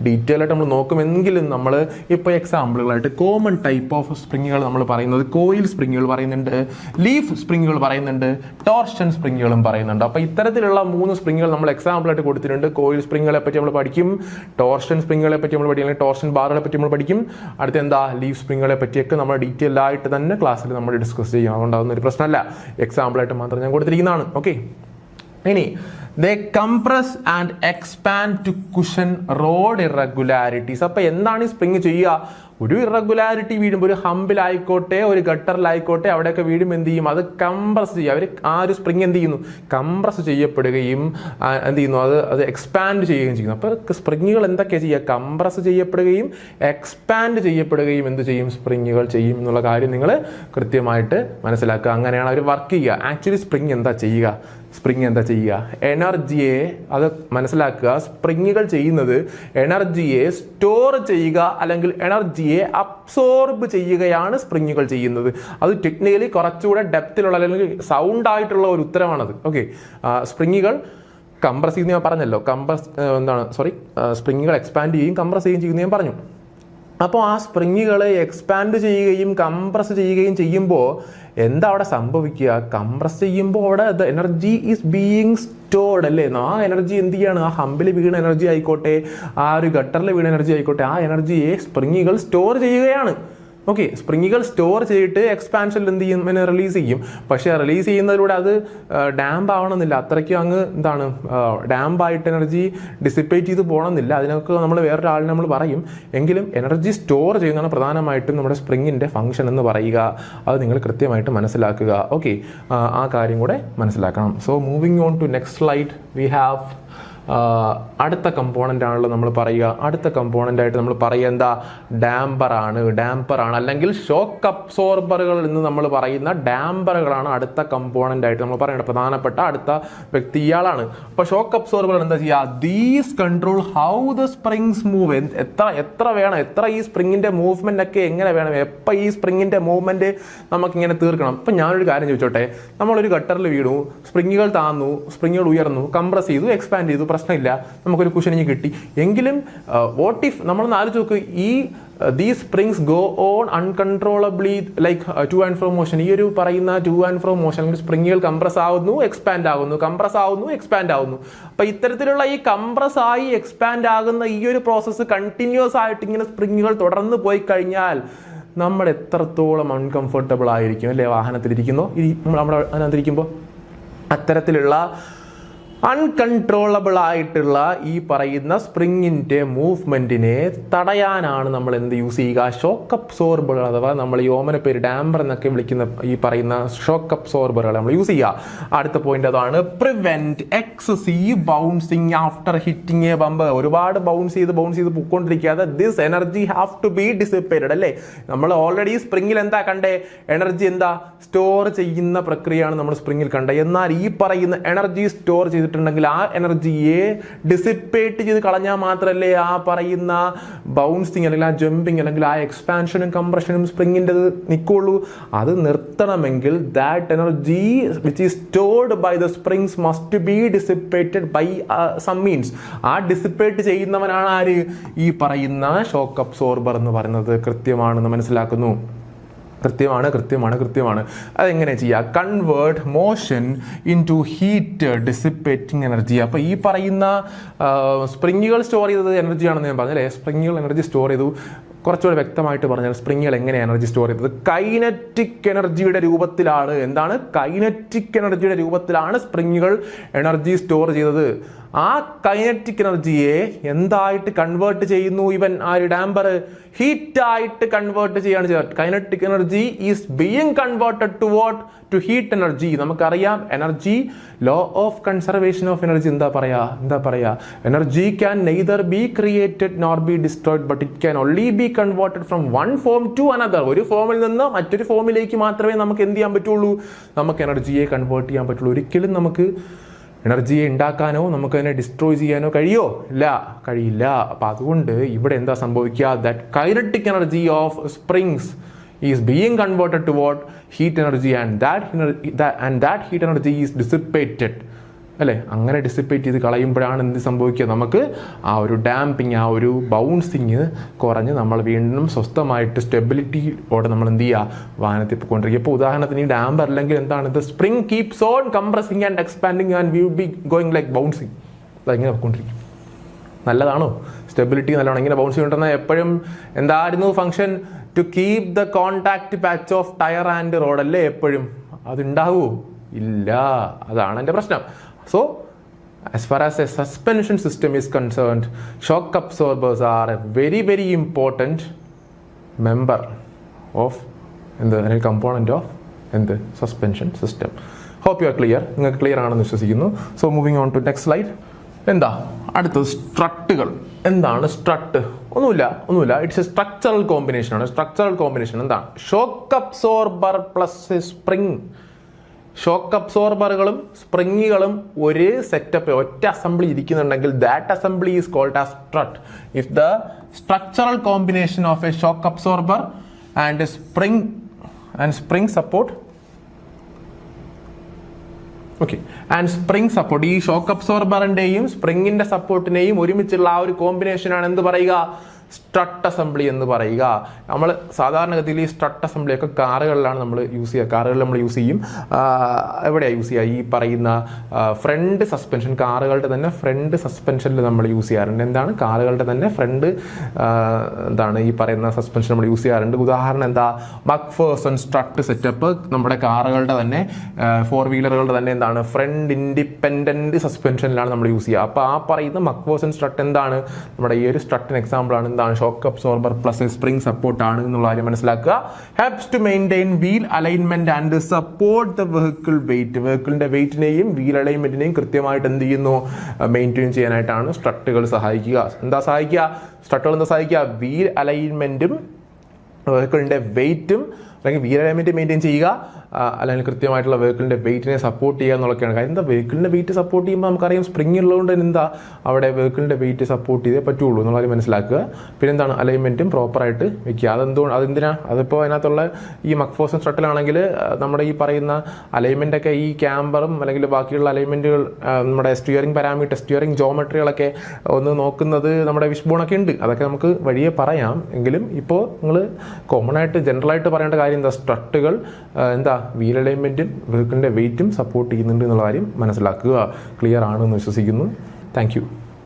ഡീറ്റെയിൽ ആയിട്ട് നമ്മൾ നോക്കുമെങ്കിലും നമ്മൾ ഇപ്പോൾ എക്സാമ്പിളുകളായിട്ട് കോമൺ ടൈപ്പ് ഓഫ് സ്പ്രിങ്ങുകൾ നമ്മൾ പറയുന്നത് കോയിൽ സ്പ്രിങ്ങുകൾ പറയുന്നുണ്ട്, ലീഫ് സ്പ്രിങ്ങുകൾ പറയുന്നുണ്ട്, ടോർഷൻ സ്പ്രിങ്ങുകളും പറയുന്നുണ്ട്. അപ്പോൾ ഇത്തരത്തിലുള്ള 3 സ്പ്രിങ്ങുകൾ നമ്മൾ എക്സാമ്പിളായിട്ട് കൊടുത്തിട്ടുണ്ട്. കോയിൽ സ്പ്രിങ്ങുകളെ പറ്റി നമ്മൾ പഠിക്കും, ടോർഷൻ സ്പ്രിങ്ങുകളെ പറ്റി നമ്മൾ പഠിക്കും, അല്ലെങ്കിൽ ടോർഷൻ ബാറുകളെ പറ്റി നമ്മൾ പഠിക്കും. അടുത്ത എന്താ, ലീഫ് സ്പ്രിങ്ങുകളെ പറ്റിയൊക്കെ നമ്മൾ ഡീറ്റെയിൽ ആയിട്ട് തന്നെ ക്ലാസ്സിൽ നമ്മൾ ഡിസ്കസ് ചെയ്യും. അതുകൊണ്ടാകുന്ന ഒരു പ്രശ്നമല്ല, എക്സാമ്പിളായിട്ട് മാത്രം ഞാൻ കൊടുത്തിരിക്കുന്നതാണ്. ഓക്കെ, ഇനി they compress and expand to cushion road irregularities. അപ്പോൾ എന്താണ് ഈ സ്പ്രിങ് ചെയ്യുക? ഒരു ഇറഗുലാരിറ്റി വീഴുമ്പോൾ, ഒരു ഹമ്പിലായിക്കോട്ടെ, ഒരു ഗട്ടറിലായിക്കോട്ടെ, അവിടെയൊക്കെ വീഴുമ്പോൾ എന്ത് ചെയ്യും? അത് കംപ്രസ് ചെയ്യുക. അവർ ആ ഒരു സ്പ്രിങ് എന്ത് ചെയ്യുന്നു? കംപ്രസ് ചെയ്യപ്പെടുകയും എന്ത് ചെയ്യുന്നു? അത് എക്സ്പാൻഡ് ചെയ്യുകയും ചെയ്യുന്നു. അപ്പോൾ സ്പ്രിങ്ങുകൾ എന്തൊക്കെയാണ് ചെയ്യുക? കംപ്രസ് ചെയ്യപ്പെടുകയും എക്സ്പാൻഡ് ചെയ്യപ്പെടുകയും എന്ത് ചെയ്യും? സ്പ്രിങ്ങുകൾ ചെയ്യും എന്നുള്ള കാര്യം നിങ്ങൾ കൃത്യമായിട്ട് മനസ്സിലാക്കുക. അങ്ങനെയാണ് അവർ വർക്ക് ചെയ്യുക. ആക്ച്വലി സ്പ്രിങ് എന്താ ചെയ്യുക? എനർജിയെ, അത് മനസ്സിലാക്കുക, സ്പ്രിങ്ങുകൾ ചെയ്യുന്നത് എനർജിയെ സ്റ്റോർ ചെയ്യുക അല്ലെങ്കിൽ എനർജിയെ അബ്സോർബ് ചെയ്യുകയാണ് സ്പ്രിങ്ങുകൾ ചെയ്യുന്നത്. അത് ടെക്നിക്കലി കുറച്ചുകൂടെ ഡെപ്തിലുള്ള അല്ലെങ്കിൽ സൗണ്ട് ആയിട്ടുള്ള ഒരു ഉത്തരമാണത്. ഓക്കെ, സ്പ്രിങ്ങുകൾ കംപ്രസ് ചെയ്യുന്ന ഞാൻ പറഞ്ഞല്ലോ, സ്പ്രിങ്ങുകൾ എക്സ്പാൻഡ് ചെയ്യും കംപ്രസ് ചെയ്യുകയും ഞാൻ പറഞ്ഞു. അപ്പോൾ ആ സ്പ്രിങ്ങുകളെ എക്സ്പാൻഡ് ചെയ്യുകയും കംപ്രസ് ചെയ്യുകയും ചെയ്യുമ്പോൾ എന്താ അവിടെ സംഭവിക്കുക? കംപ്രസ് ചെയ്യുമ്പോൾ അവിടെ the energy is being stored അല്ലേ. ആ എനർജി എന്ത് ചെയ്യാണ്? ആ ഹമ്പിൽ വീണ എനർജി ആയിക്കോട്ടെ, ആ ഒരു ഗട്ടറിൽ വീണ എനർജി ആയിക്കോട്ടെ, ആ എനർജിയെ സ്പ്രിങ്ങുകൾ സ്റ്റോർ ചെയ്യുകയാണ്. ഓക്കെ, സ്പ്രിങ്ങുകൾ സ്റ്റോർ ചെയ്തിട്ട് എക്സ്പാൻഷനിൽ എന്ത് ചെയ്യും? റിലീസ് ചെയ്യും. പക്ഷേ റിലീസ് ചെയ്യുന്നതിലൂടെ അത് ഡാമ്പ് ആവണമെന്നില്ല. അത്രയ്ക്കും അങ്ങ് ഡാമ്പായിട്ട് എനർജി ഡിസിപ്പേറ്റ് ചെയ്ത് പോകണമെന്നില്ല. അതിനൊക്കെ നമ്മൾ വേറൊരാളിനെ നമ്മൾ പറയും. എങ്കിലും എനർജി സ്റ്റോർ ചെയ്യുന്നതാണ് പ്രധാനമായിട്ടും നമ്മുടെ സ്പ്രിങ്ങിൻ്റെ ഫംഗ്ഷൻ എന്ന് പറയുക. അത് നിങ്ങൾ കൃത്യമായിട്ട് മനസ്സിലാക്കുക. ഓക്കെ, ആ കാര്യം കൂടെ മനസ്സിലാക്കണം. So moving on to next slide, we have അടുത്ത കമ്പോണൻ്റ് ആണല്ലോ നമ്മൾ പറയുക. അടുത്ത കമ്പോണൻ്റ് ആയിട്ട് നമ്മൾ പറയുക എന്താ? ഡാമ്പറാണ് അല്ലെങ്കിൽ ഷോക്ക് അബ്സോർബറുകൾ എന്ന് നമ്മൾ പറയുന്ന ഡാമ്പറുകളാണ് അടുത്ത കമ്പോണൻ്റ് ആയിട്ട് നമ്മൾ പറയേണ്ട പ്രധാനപ്പെട്ട അടുത്ത വ്യക്തി ഇയാളാണ്. അപ്പോൾ ഷോക്ക് അബ്സോർബറുകൾ എന്താ ചെയ്യുക? These control how the springs move. എത്ര വേണം, ഈ സ്പ്രിങ്ങിൻ്റെ മൂവ്മെൻ്റ് ഒക്കെ എങ്ങനെ വേണം, എപ്പോൾ ഈ സ്പ്രിങ്ങിൻ്റെ മൂവ്മെൻറ്റ് നമുക്കിങ്ങനെ തീർക്കണം. അപ്പം ഞാനൊരു കാര്യം ചോദിച്ചോട്ടെ, നമ്മളൊരു ഗട്ടറിൽ വീണു, സ്പ്രിങ്ങുകൾ താന്നു, സ്പ്രിങ്ങുകൾ ഉയർന്നു, കംപ്രസ് ചെയ്തു, എക്സ്പാൻഡ് ചെയ്തു, പ്രശ്നമില്ല, നമുക്കൊരു കുഷനിങ് കിട്ടി. എങ്കിലും വാട്ട് ഇഫ് നമ്മളൊന്ന് ആലോചിച്ച് നോക്ക്, these springs go on uncontrollably like to and fro motion. ഈ ഒരു പറയുന്ന to and fro motion സ്പ്രിങ്ങുകൾ കംപ്രസ് ആവുന്നു, എക്സ്പാൻഡ് ആവുന്നു, കംപ്രസ് ആവുന്നു, എക്സ്പാൻഡ് ആവുന്നു. അപ്പോൾ ഇത്തരത്തിലുള്ള ഈ കംപ്രസ് ആയി എക്സ്പാൻഡ് ആകുന്ന ഈ ഒരു പ്രോസസ്സ് കണ്ടിന്യൂസ് ആയിട്ട് ഇങ്ങനെ സ്പ്രിങ്ങുകൾ തുടർന്ന് പോയി കഴിഞ്ഞാൽ നമ്മൾ എത്രത്തോളം അൺകംഫർട്ടബിൾ ആയിരിക്കും അല്ലേ വാഹനത്തിലിരിക്കുന്നു, നമ്മൾ അതിനകത്തിരിക്കുമ്പോൾ. അത്തരത്തിലുള്ള അൺകൺട്രോളബിൾ ആയിട്ടുള്ള ഈ പറയുന്ന സ്പ്രിങ്ങിന്റെ മൂവ്മെന്റിനെ തടയാനാണ് നമ്മൾ എന്ത് യൂസ് ചെയ്യുക? ഷോക്ക് അബ്സോർബറുകൾ, അഥവാ നമ്മൾ ഈ ഓമന പേര് ഡാമ്പർ എന്നൊക്കെ വിളിക്കുന്ന ഈ പറയുന്ന ഷോക്ക് അബ്സോർബറുകൾ നമ്മൾ യൂസ് ചെയ്യുക. അടുത്ത പോയിന്റ് അതാണ് prevent excessive bouncing after hitting a bump. ഒരുപാട് ബൗൺസ് ചെയ്ത് പൊക്കോണ്ടിരിക്കാതെ this energy have to be dissipated. അല്ലേ, നമ്മൾ ഓൾറെഡി സ്പ്രിങ്ങിൽ എന്താ കണ്ടേ? എനർജി എന്താ സ്റ്റോർ ചെയ്യുന്ന പ്രക്രിയയാണ് നമ്മൾ സ്പ്രിങ്ങിൽ കണ്ടത്. എന്നാൽ ഈ പറയുന്ന എനർജി സ്റ്റോർ ചെയ്തിട്ടുണ്ടെങ്കിൽ ആ എനർജിയെ ഡിസിപ്പേറ്റ് ചെയ്ത് കളഞ്ഞാൽ മാത്രമല്ലേ ആ പറയുന്ന ബൗൺസിങ് അല്ലെങ്കിൽ ആ ജമ്പിങ് അല്ലെങ്കിൽ ആ എക്സ്പാൻഷനും കംപ്രഷനും സ്പ്രിങ്ങിൻ്റെ നിൽക്കുള്ളൂ. അത് നിർത്തണമെങ്കിൽ that energy which is stored by the springs must be dissipated by some means. ആ ഡിസിപ്പേറ്റ് ചെയ്യുന്നവനാണ് ആര്? ഈ പറയുന്ന ഷോക്ക് അബ്സോർബർ എന്ന് പറയുന്നത്. കൃത്യമാണെന്ന് മനസ്സിലാക്കുന്നു. കൃത്യമാണ്. അതെങ്ങനെ ചെയ്യുക? Convert motion into heat dissipating energy. അപ്പോൾ ഈ പറയുന്ന സ്പ്രിങ്ങുകൾ സ്റ്റോർ ചെയ്തത് എനർജിയാണെന്ന് ഞാൻ പറഞ്ഞല്ലേ. സ്പ്രിങ്ങുകൾ എനർജി സ്റ്റോർ ചെയ്തു. കുറച്ചുകൂടെ വ്യക്തമായിട്ട് പറഞ്ഞാൽ സ്പ്രിങ്ങുകൾ എങ്ങനെ എനർജി സ്റ്റോർ ചെയ്തത്? കൈനറ്റിക് എനർജിയുടെ രൂപത്തിലാണ്. എന്താണ്? കൈനറ്റിക് എനർജിയുടെ രൂപത്തിലാണ് സ്പ്രിങ്ങുകൾ എനർജി സ്റ്റോർ ചെയ്തത്. ആ കൈനറ്റിക് എനർജിയെ എന്തായിട്ട് കൺവേർട്ട് ചെയ്യുന്നു? ഇവൻ ആര്? ഡാമ്പർ ഹീറ്റായിട്ട് കൺവേർട്ട് ചെയ്യാണ് ചെയ്യുന്നത്. Kinetic energy is being converted to what? To heat energy. നമുക്കറിയാം energy law of conservation of energy എന്താ പറയാ? Energy can neither be created nor be destroyed but it can only be converted from one form to another. ഒരു ഫോമിൽ നിന്ന് മറ്റൊരു ഫോമിലേക്ക് മാത്രമേ നമുക്ക് എന്ത് ചെയ്യാൻ പറ്റുള്ളൂ? നമുക്ക് എനർജിയെ കൺവേർട്ട് ചെയ്യാൻ പറ്റുള്ളൂ. ഒരിക്കലും നമുക്ക് എനർജിയെ ഉണ്ടാക്കാനോ നമുക്ക് അതിനെ ഡിസ്ട്രോയ് ചെയ്യാനോ കഴിയില്ല. അപ്പം അതുകൊണ്ട് ഇവിടെ എന്താ സംഭവിക്കുക? That kinetic energy of springs is being converted to what? Heat energy. And that heat energy is dissipated. അല്ലേ, അങ്ങനെ ഡിസിപ്പേറ്റ് ചെയ്ത് കളയുമ്പോഴാണ് എന്ത് സംഭവിക്കുക? നമുക്ക് ആ ഒരു ഡാമ്പിങ്, ആ ഒരു ബൗൺസിങ് കുറഞ്ഞ് നമ്മൾ വീണ്ടും സ്വസ്ഥമായിട്ട് സ്റ്റെബിലിറ്റിയോടെ നമ്മൾ എന്ത് ചെയ്യുക? വാഹനത്തിൽ പോയിക്കൊണ്ടിരിക്കുക. ഇപ്പോൾ ഉദാഹരണത്തിന് ഈ ഡാമ്പർ അല്ലെങ്കിൽ എന്താണ്? The spring keeps on compressing and expanding and we would be going like bouncing. അതെങ്ങനെ പോയിക്കൊണ്ടിരിക്കും? നല്ലതാണോ? സ്റ്റെബിലിറ്റി നല്ലതാണോ? ഇങ്ങനെ ബൗൺസ് ചെയ്തിട്ടുണ്ടെന്നാൽ എപ്പോഴും എന്തായിരുന്നു function? To keep the contact patch of tyre and road അല്ലേ എപ്പോഴും? അതുണ്ടാവുമോ? ഇല്ല. അതാണ് എൻ്റെ പ്രശ്നം. So, as far as a suspension system is concerned, shock absorbers are a very, very important member of the component of the suspension system. Hope you are clear. നിങ്ങൾക്ക് ക്ലിയർ ആണെന്ന് വിശ്വസിക്കുന്നു. So, moving on to next slide. എന്താ അടുത്തത്? സ്ട്രട്ടുകൾ. എന്താണ് സ്ട്രട്ട്? ഒന്നുമില്ല. ഇറ്റ്സ് എ സ്ട്രക്ചറൽ കോമ്പിനേഷൻ ആണ്. സ്ട്രക്ചറൽ കോമ്പിനേഷൻ എന്താണ്? Shock absorber plus spring. ഷോക്ക് അബ്സോർബറുകളും സ്പ്രിങ്ങുകളും ഒരേ സെറ്റപ്പ്, ഒറ്റ അസംബ്ലി ഇരിക്കുന്നുണ്ടെങ്കിൽ that assembly is called as strut. If the structural combination of a shock absorber and spring support ഈ ഷോക്ക് അബ്സോർബറിന്റെയും സ്പ്രിങ്ങിന്റെ സപ്പോർട്ടിനെയും ഒരുമിച്ചുള്ള ആ ഒരു കോമ്പിനേഷനാണ് എന്ത് പറയുക? സ്ട്രട്ട് അസംബ്ലി എന്ന് പറയുക. നമ്മൾ സാധാരണഗതിയിൽ ഈ സ്ട്രട്ട് അസംബ്ലിയൊക്കെ കാറുകളിലാണ് നമ്മൾ യൂസ് ചെയ്യുക. കാറുകളിൽ നമ്മൾ യൂസ് ചെയ്യും. എവിടെയാണ് യൂസ് ചെയ്യുക? ഈ പറയുന്ന ഫ്രണ്ട് സസ്പെൻഷൻ, കാറുകളുടെ തന്നെ ഫ്രണ്ട് സസ്പെൻഷനിൽ നമ്മൾ യൂസ് ചെയ്യാറുണ്ട്. എന്താണ്? കാറുകളുടെ തന്നെ ഫ്രണ്ട് ഈ പറയുന്ന സസ്പെൻഷൻ നമ്മൾ യൂസ് ചെയ്യാറുണ്ട്. ഉദാഹരണം എന്താ? മക്ഫേഴ്സൺ സ്ട്രട്ട് സെറ്റപ്പ് നമ്മുടെ കാറുകളുടെ തന്നെ ഫോർ വീലറുകളുടെ തന്നെ എന്താണ്? ഫ്രണ്ട് ഇൻഡിപെൻഡന്റ് സസ്പെൻഷനിലാണ് നമ്മൾ യൂസ് ചെയ്യുക. അപ്പോൾ ആ പറയുന്ന മക്ഫേഴ്സൺ സ്ട്രട്ട് എന്താണ്? നമ്മുടെ ഈ ഒരു സ്ട്രട്ടിന് എക്സാമ്പിൾ ആണ്. എന്താണ്? Shock absorber plus spring support ആണ് എന്നുള്ള കാര്യം മനസ്സിലാക്കുക. Helps to maintain wheel alignment and support the vehicle weight. വെഹിക്കിളിന്റെ വെയിറ്റിനെയും വീൽ അലൈൻമെന്റിനെയും കൃത്യമായിട്ട് എന്ത് ചെയ്യുന്നു? മെയിൻറ്റെയിൻ ചെയ്യാനായിട്ടാണ് സ്ട്രട്ടുകൾ സഹായിക്കുക. സ്ട്രട്ടുകൾ എന്താ സഹായിക്കുക? വീൽ അലൈൻമെന്റും വെഹിക്കിളിന്റെ വെയിറ്റും അല്ലെങ്കിൽ വീൽ അലൈൻമെന്റ് മെയിൻറ്റെയിൻ ചെയ്യുക, അല്ലെങ്കിൽ കൃത്യമായിട്ടുള്ള വെഹിക്കിളിന്റെ വെയിറ്റിനെ സപ്പോർട്ട് ചെയ്യുക എന്നുള്ളതൊക്കെയാണ് കാര്യം. എന്താ വെഹിക്കിളിന്റെ വെയിറ്റ് സപ്പോർട്ട് ചെയ്യുമ്പോൾ നമുക്കറിയാം സ്പ്രിംഗ് ഉള്ളതുകൊണ്ട് എന്താ അവിടെ വെഹിക്കിളിന്റെ വെയിറ്റ് സപ്പോർട്ട് ചെയ്തേ പറ്റുള്ളൂ എന്നുള്ള കാര്യം മനസ്സിലാക്കുക. പിന്നെ എന്താണ്? അലൈൻമെന്റും പ്രോപ്പറായിട്ട് വെക്കുക. അതെന്തിനാണ്? അതിപ്പോൾ അതിനകത്തുള്ള ഈ മക്ഫേഴ്സൺ സ്ട്രട്ടിലാണെങ്കിൽ നമ്മുടെ ഈ പറയുന്ന അലൈൻമെന്റ് ഒക്കെ ഈ ക്യാമ്പറും അല്ലെങ്കിൽ ബാക്കിയുള്ള അലൈൻമെന്റുകൾ നമ്മുടെ സ്റ്റിയറിംഗ് പാരാമീറ്റർ, സ്റ്റിയറിംഗ് ജോമെട്രികളൊക്കെ ഒന്ന് നോക്കുന്നത് നമ്മുടെ വിഷ്ബോണൊക്കെ ഉണ്ട്. അതൊക്കെ നമുക്ക് വഴിയെ പറയാം. എങ്കിലും ഇപ്പോൾ നിങ്ങൾ കോമൺ ആയിട്ട് ജനറലായിട്ട് പറയേണ്ട കാര്യം എന്താ? സ്ട്രട്ടുകൾ വീൽ അലൈൻമെന്റും വെഹിക്കിളിന്റെ വെയിറ്റും സപ്പോർട്ട് ചെയ്യുന്നുണ്ട് എന്നുള്ള കാര്യം മനസ്സിലാക്കുക. ക്ലിയർ ആണെന്ന് വിശ്വസിക്കുന്നു. Thank you.